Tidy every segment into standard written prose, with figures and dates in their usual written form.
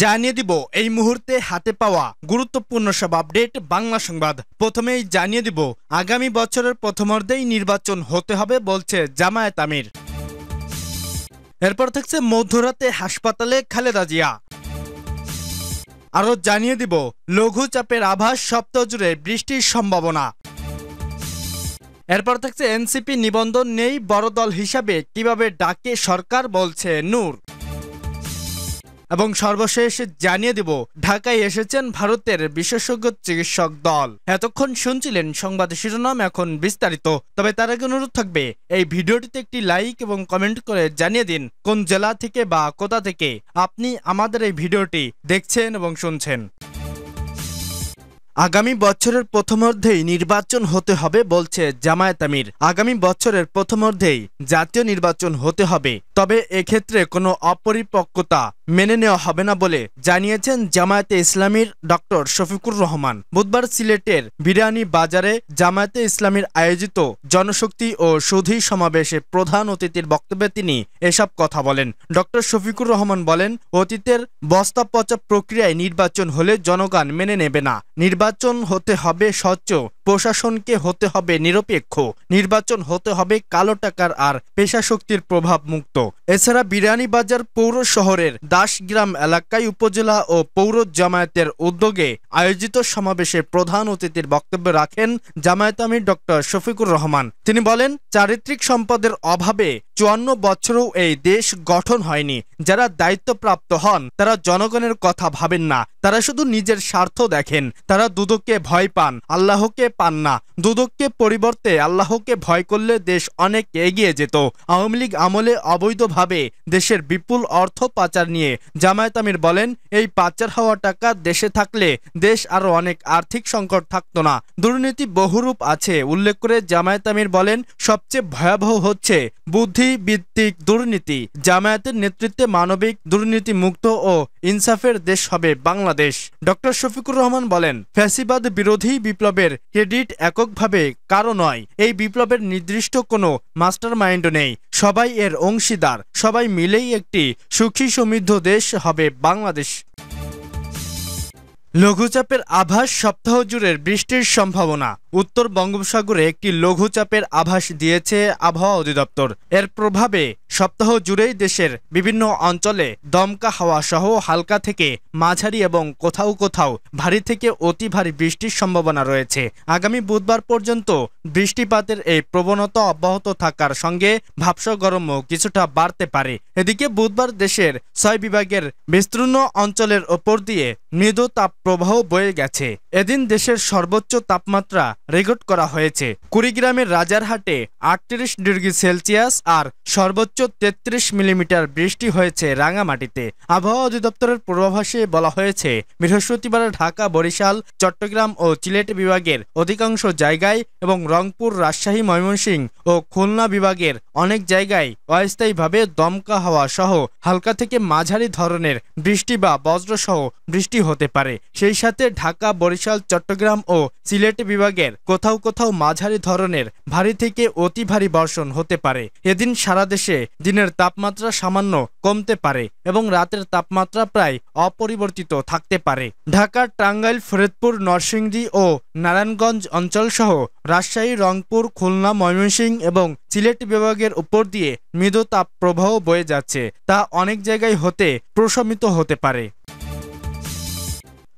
জানিয়ে দিব এই মুহূর্তে হাতে পাওয়া গুরুত্বপূর্ণ সব আপডেট বাংলা সংবাদ। প্রথমেই জানিয়ে দিব আগামী বছরের প্রথমার্ধেই নির্বাচন হতে হবে বলছে জামায়াত আমির। এরপর থাকছে মধ্যরাতে হাসপাতালে খালেদা জিয়া। আরো জানিয়ে দিব লঘুচাপের আভাস সপ্তাহ জুড়ে বৃষ্টির সম্ভাবনা। এরপর থাকছে এনসিপি নিবন্ধন নেই বড় দল হিসাবে কিভাবে ডাকে সরকার বলছে নূর। এবং সর্বশেষ জানিয়ে দিব ঢাকায় এসেছেন ভারতের বিশেষজ্ঞ চিকিৎসক দল। এতক্ষণ শুনছিলেন সংবাদ শিরোনাম, এখন বিস্তারিত। তবে তার আগে অনুরোধ থাকবে এই ভিডিওটিতে একটি লাইক এবং কমেন্ট করে জানিয়ে দিন কোন জেলা থেকে বা কোথা থেকে আপনি আমাদের এই ভিডিওটি দেখছেন এবং শুনছেন। আগামী বছরের প্রথমার্ধেই নির্বাচন হতে হবে বলছে জামায়াত আমির। আগামী বছরের প্রথমার্ধেই জাতীয় নির্বাচন হতে হবে, তবে এক্ষেত্রে কোনো অপরিপক্কতা মেনে নেওয়া হবে না বলে জানিয়েছেন জামায়াতে ইসলামীর ডক্টর শফিকুর রহমান। বুধবার সিলেটের বিরানী বাজারে জামায়াতে ইসলামীর আয়োজিত জনশক্তি ও সুধী সমাবেশে প্রধান অতিথির বক্তব্যে তিনি এসব কথা বলেন। ডক্টর শফিকুর রহমান বলেন, অতীতের বস্তা পচা প্রক্রিয়ায় নির্বাচন হলে জনগণ মেনে নেবে না। নির্বাচন হতে হবে স্বচ্ছ, প্রশাসনকে হতে হবে নিরপেক্ষ, নির্বাচন হতে হবে কালো টাকার আর পেশা শক্তির প্রভাব মুক্ত। এছাড়া বিরানীবাজার পৌর শহরের দাসগ্রাম এলাকায় উপজেলা ও পৌর জামায়াতের উদ্যোগে আয়োজিত সমাবেশে প্রধান অতিথির বক্তব্য রাখেন জামায়াত আমির ডক্টর শফিকুর রহমান। তিনি বলেন, চারিত্রিক সম্পদের অভাবে ৫৪ বছরেও এই দেশ গঠন হয়নি। যারা দায়িত্বপ্রাপ্ত হন তারা জনগণের কথা ভাবেন না, তারা শুধু নিজের স্বার্থ দেখেন। তারা দুদককে ভয় পান, আল্লাহকে পান না। দুদককে পরিবর্তে আল্লাহকে ভয় করলে দেশ অনেক এগিয়ে যেত। আওয়ামী লীগ আমলে অবৈধভাবে দেশের বিপুল অর্থ পাচার নিয়ে জামায়াত আমির বলেন, এই পাচার হওয়া টাকা দেশে থাকলে দেশ আরো অনেক আর্থিক সংকট থাকতো না। দুর্নীতি বহুরূপ আছে উল্লেখ করে জামায়াত আমির বলেন, সবচেয়ে ভয়াবহ হচ্ছে বুদ্ধিভিত্তিক দুর্নীতি। জামায়াতের নেতৃত্বে মানবিক, দুর্নীতি মুক্ত ও ইনসাফের দেশ হবে বাংলাদেশ। ডক্টর শফিকুর রহমান বলেন, ফ্যাসিবাদ বিরোধী বিপ্লবের ক্রেডিট এককভাবে কারো নয়। এই বিপ্লবের নির্দিষ্ট কোনো মাস্টার মাইন্ড নেই, সবাই এর অংশীদার। সবাই মিলেই একটি সুখী সমৃদ্ধ দেশ হবে বাংলাদেশ। লঘুচাপের আভাস সপ্তাহ জুড়ে বৃষ্টির সম্ভাবনা। উত্তর বঙ্গোপসাগরে একটি লঘুচাপের আভাস দিয়েছে আবহাওয়া অধিদপ্তর। এর প্রভাবে সপ্তাহ জুড়েই দেশের বিভিন্ন অঞ্চলে দমকা হাওয়া সহ হালকা থেকে মাঝারি এবং কোথাও কোথাও ভারী থেকে অতি ভারী বৃষ্টির সম্ভাবনা রয়েছে। আগামী বুধবার পর্যন্ত বৃষ্টিপাতের এই প্রবণতা অব্যাহত থাকার সঙ্গে ভাবসা গরমও কিছুটা বাড়তে পারে। এদিকে বুধবার দেশের ৬ বিভাগের বিস্তীর্ণ অঞ্চলের ওপর দিয়ে মৃদু তাপপ্রবাহ বয়ে গেছে। এদিন দেশের সর্বোচ্চ তাপমাত্রা রেকর্ড করা হয়েছে কুড়িগ্রামের রাজারহাটে ৩৮ ডিগ্রি সেলসিয়াস আর সর্বোচ্চ ৩৩ মিলিমিটার বৃষ্টি হয়েছে রাঙামাটিতে। আবহাওয়া অধিদপ্তরের পূর্বাভাসে বলা হয়েছে, বৃহস্পতিবার ঢাকা, বরিশাল, চট্টগ্রাম ও সিলেট বিভাগের অধিকাংশ জায়গায় এবং রংপুর, রাজশাহী, ময়মনসিংহ ও খুলনা বিভাগের অনেক জায়গায় অস্থায়ীভাবে দমকা হাওয়া সহ হালকা থেকে মাঝারি ধরনের বৃষ্টি বা বজ্রসহ বৃষ্টি হতে পারে। সেই সাথে ঢাকা, বরিশাল, চট্টগ্রাম ও সিলেট বিভাগের কোথাও কোথাও মাঝারি ধরনের ভারী থেকে অতি ভারী বর্ষণ হতে পারে। এদিন সারা দেশে দিনের তাপমাত্রা সামান্য কমতে পারে এবং রাতের তাপমাত্রা প্রায় অপরিবর্তিত থাকতে পারে। ঢাকা, টাঙ্গাইল, ফরিদপুর, নরসিংদী ও নারায়ণগঞ্জ অঞ্চল সহ রাজশাহী, রংপুর, খুলনা, ময়মনসিংহ এবং সিলেট বিভাগের উপর দিয়ে মৃদু তাপপ্রবাহ বয়ে যাচ্ছে, তা অনেক জায়গায় হতে প্রশমিত হতে পারে।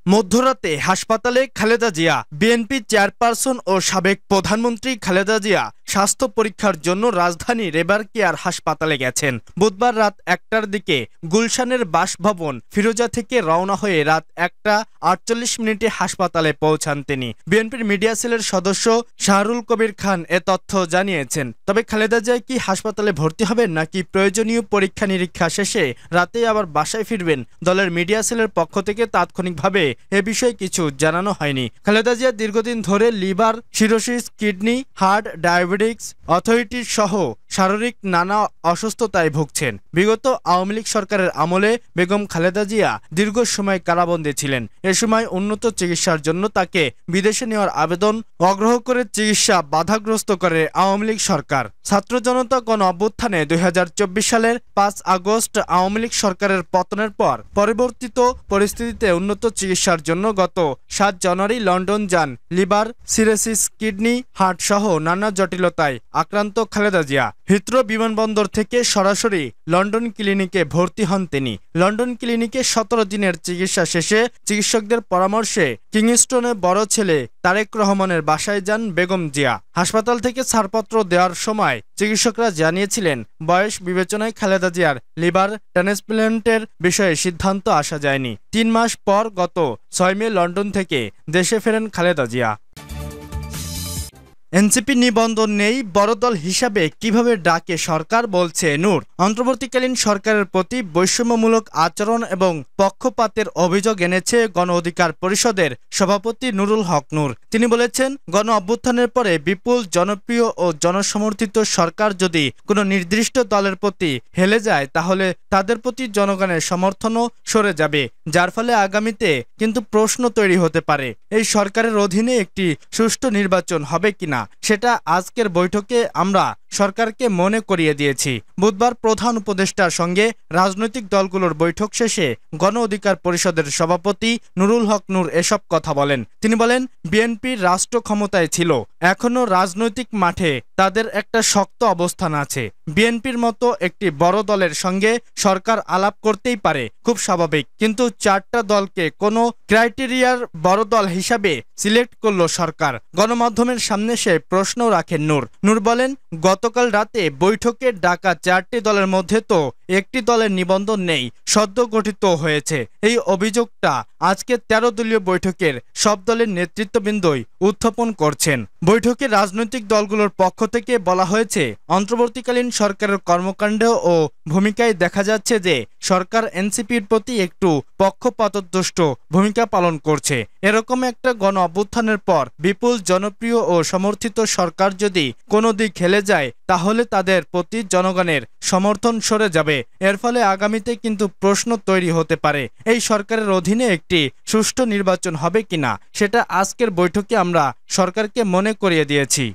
মধ্যরাতে হাসপাতালে খালেদা জিয়া। বিএনপি চেয়ারপারসন ও সাবেক প্রধানমন্ত্রী খালেদা জিয়া স্বাস্থ্য পরীক্ষার জন্য রাজধানী রেবার কেয়ার হাসপাতালে গেছেন। বুধবার রাত ১টার দিকে গুলশানের বাসভবন ফিরোজা থেকে রওনা হয়ে রাত ১টা ৪৮ হাসপাতালে পৌঁছান তিনি। বিএনপির মিডিয়া সেলের সদস্য শাহরুল কবির খান এ তথ্য জানিয়েছেন। তবে খালেদা জিয়া কি হাসপাতালে ভর্তি হবেন নাকি প্রয়োজনীয় পরীক্ষা নিরীক্ষা শেষে রাতে আবার বাসায় ফিরবেন, দলের মিডিয়া সেলের পক্ষ থেকে তাৎক্ষণিকভাবে এ বিষয়ে কিছু জানানো হয়নি। খালেদা জিয়া দীর্ঘদিন ধরে liver cirrhosis, kidney, heart, diabetics authority সহ শারীরিক নানা অসুস্থতায় ভুগছেন। বিগত আওয়ামী লীগ সরকারের আমলে বেগম খালেদা জিয়া দীর্ঘ সময় কারাবন্দী ছিলেন। এ সময় উন্নত চিকিৎসার জন্য তাকে বিদেশে নেওয়ার আবেদন অগ্রাহ্য করে চিকিৎসা বাধাগ্রস্ত করে আওয়ামী লীগ সরকার। ছাত্র জনতা গণ অভ্যুত্থানে ২০২৪ সালের ৫ আগস্ট আওয়ামী লীগ সরকারের পতনের পর পরিবর্তিত পরিস্থিতিতে উন্নত চিকিৎসার জন্য গত ৭ জানুয়ারি লন্ডন যান লিভার সিরোসিস, কিডনি, হার্ট সহ নানা জটিলতায় আক্রান্ত খালেদা জিয়া। হিথ্রো বিমানবন্দর থেকে সরাসরি লন্ডন ক্লিনিকে ভর্তি হন তিনি। লন্ডন ক্লিনিকে ১৭ দিনের চিকিৎসা শেষে চিকিৎসকদের পরামর্শে কিংস্টনে বড় ছেলে তারেক রহমানের বাসায় যান বেগম জিয়া। হাসপাতাল থেকে ছাড়পত্র দেওয়ার সময় চিকিৎসকরা জানিয়েছিলেন, বয়স বিবেচনায় খালেদা জিয়ার লিভার ট্রান্সপ্ল্যান্টের বিষয়ে সিদ্ধান্ত আসা যায়নি। ৩ মাস পর গত ৬ মে লন্ডন থেকে দেশে ফেরেন খালেদা জিয়া। এনসিপি নিবন্ধন নেই, বড় দল হিসাবে কিভাবে ডাকে সরকার, বলছে নূর। অন্তর্বর্তীকালীন সরকারের প্রতি বৈষম্যমূলক আচরণ এবং পক্ষপাতের অভিযোগ এনেছে গণ অধিকার পরিষদের সভাপতি নুরুল হক নূর। তিনি বলেছেন, গণ অভ্যুত্থানের পরে বিপুল জনপ্রিয় ও জনসমর্থিত সরকার যদি কোনো নির্দিষ্ট দলের প্রতি হেলে যায়, তাহলে তাদের প্রতি জনগণের সমর্থনও সরে যাবে, যার ফলে আগামীতে কিন্তু প্রশ্ন তৈরি হতে পারে এই সরকারের অধীনে একটি সুষ্ঠু নির্বাচন হবে কিনা। সেটা আজকের বৈঠকে আমরা সরকারকে মনে করিয়ে দিয়েছি। বুধবার প্রধান উপদেষ্টার সঙ্গে রাজনৈতিক দলগুলোর বৈঠক শেষে গণ অধিকার পরিষদের সভাপতি নুরুল হক নূর এসব কথা বলেন। তিনি বলেন, বিএনপির রাষ্ট্র ক্ষমতায় ছিল, এখনো রাজনৈতিক মাঠে তাদের একটা শক্ত অবস্থান আছে। বিএনপির মতো একটি বড় দলের সঙ্গে সরকার আলাপ করতেই পারে, খুব স্বাভাবিক। কিন্তু 4টা দলকে কোনো ক্রাইটেরিয়ার বড় দল হিসাবে সিলেক্ট করলো সরকার। গণমাধ্যমের সামনে সে প্রশ্ন রাখেন নূর বলেন, গতকাল রাতে বৈঠকে ডাকা 4টি দলের মধ্যে তো একটি দলের নিবন্ধন নেই, সদ্য গঠিত হয়েছে। এই অভিযোগটা আজকে 13 দলীয় বৈঠকের সব দলের নেতৃত্ববৃন্দই উত্থাপন করছেন। বৈঠকে রাজনৈতিক দলগুলোর পক্ষ থেকে বলা হয়েছে, অন্তর্বর্তীকালীন সরকারের কর্মকাণ্ড ও ভূমিকায় দেখা যাচ্ছে যে সরকার এনসিপির প্রতি একটু পক্ষপাতদুষ্ট ভূমিকা পালন করছে। এরকম একটা গণ অভ্যুত্থানের পর বিপুল জনপ্রিয় ও সমর্থিত সরকার যদি কোনো দিক হেলে যায়, তাহলে তাদের প্রতি জনগণের সমর্থন সরে যাবে। এর ফলে আগামীতে কিন্তু প্রশ্ন তৈরি হতে পারে এই সরকারের অধীনে একটি সুষ্ঠু নির্বাচন হবে কিনা। সেটা আজকের বৈঠকে আমরা সরকারকে মনে করিয়ে দিয়েছি।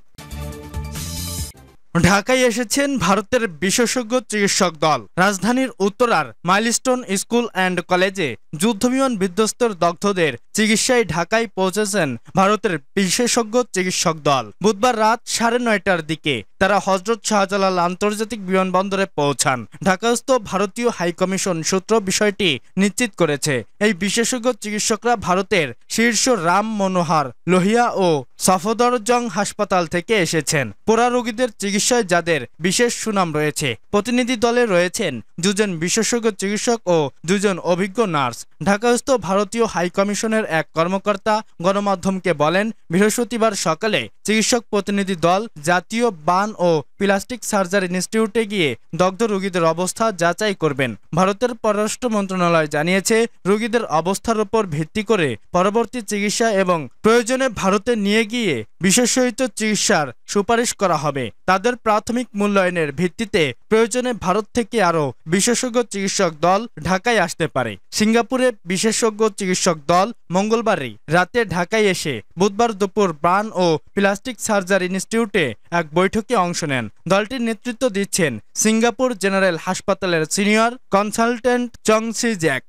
ঢাকায় এসেছেন ভারতের বিশেষজ্ঞ চিকিৎসক দল। রাজধানীর উত্তরার মাইলস্টোন স্কুল অ্যান্ড কলেজে যুদ্ধবিমান বিধ্বস্তের দগ্ধদের চিকিৎসায় ঢাকায় পৌঁছেছেন ভারতের বিশেষজ্ঞ চিকিৎসক দল। বুধবার রাত 9:30টার দিকে তারা হযরত শাহজালাল আন্তর্জাতিক বিমানবন্দরে পৌঁছান। ঢাকাস্থ ভারতীয় হাইকমিশন সূত্র বিষয়টি নিশ্চিত করেছে। এই বিশেষজ্ঞ চিকিৎসকরা ভারতের শীর্ষ রাম মনোহর লোহিয়া ও সফদরজং হাসপাতাল থেকে এসেছেন। পোড়া রোগীদের চিকিৎসায় যাদের বিশেষ সুনাম রয়েছে। প্রতিনিধি দলে রয়েছেন 2 জন বিশেষজ্ঞ চিকিৎসক ও 2 জন অভিজ্ঞ নার্স। ঢাকাস্থ ভারতীয় হাইকমিশনের এক কর্মকর্তা গণমাধ্যমকে বলেন, বৃহস্পতিবার সকালে চিকিৎসক প্রতিনিধি দল জাতীয় বান ও প্লাস্টিক সার্জারি ইনস্টিটিউটে গিয়ে দগ্ধ রোগীদের অবস্থা যাচাই করবেন। ভারতের পররাষ্ট্র মন্ত্রণালয় জানিয়েছে, রোগীদের অবস্থার উপর ভিত্তি করে পরবর্তী চিকিৎসা এবং প্রয়োজনে ভারতে নিয়ে গিয়ে বিশেষায়িত চিকিৎসার সুপারিশ করা হবে। তাদের প্রাথমিক মূল্যায়নের ভিত্তিতে প্রয়োজনে ভারত থেকে আরও বিশেষজ্ঞ চিকিৎসক দল ঢাকায় আসতে পারে। সিঙ্গাপুরে বিশেষজ্ঞ চিকিৎসক দল মঙ্গলবারই রাতে ঢাকায় এসে বুধবার দুপুর বার্ন ও প্লাস্টিক সার্জারি ইনস্টিটিউটে এক বৈঠকে অংশ নেন। দলটির নেতৃত্ব দিচ্ছেন সিঙ্গাপুর জেনারেল হাসপাতালের সিনিয়র কনসালটেন্ট চং সি জ্যাক।